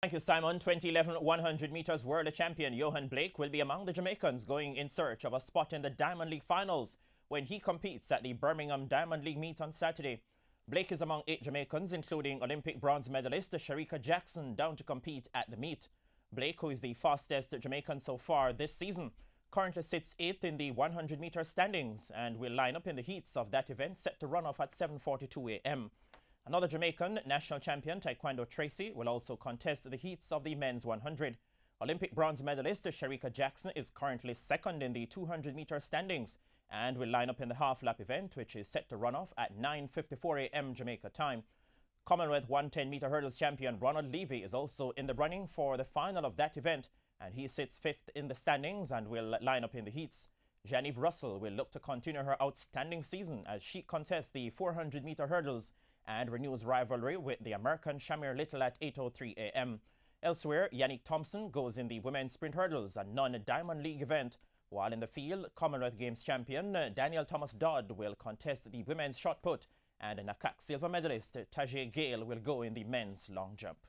Thank you, Simon. 2011 100 meters world champion Johan Blake will be among the Jamaicans going in search of a spot in the Diamond League finals when he competes at the Birmingham Diamond League meet on Saturday. Blake is among 8 Jamaicans, including Olympic bronze medalist Sharika Jackson, down to compete at the meet. Blake, who is the fastest Jamaican so far this season, currently sits 8th in the 100-meter standings and will line up in the heats of that event set to run off at 7:42 a.m. Another Jamaican, national champion Taekwondo Tracy, will also contest the heats of the men's 100. Olympic bronze medalist Sharika Jackson is currently 2nd in the 200-meter standings and will line up in the half-lap event, which is set to run off at 9:54 a.m. Jamaica time. Commonwealth 110-meter hurdles champion Ronald Levy is also in the running for the final of that event, and he sits 5th in the standings and will line up in the heats. Genevieve Russell will look to continue her outstanding season as she contests the 400-meter hurdles and renews rivalry with the American Shamir Little at 8:03 a.m. Elsewhere, Yannick Thompson goes in the women's sprint hurdles, a non-Diamond League event, while in the field, Commonwealth Games champion Daniel Thomas Dodd will contest the women's shot put, and Nakak silver medalist Tajay Gale will go in the men's long jump.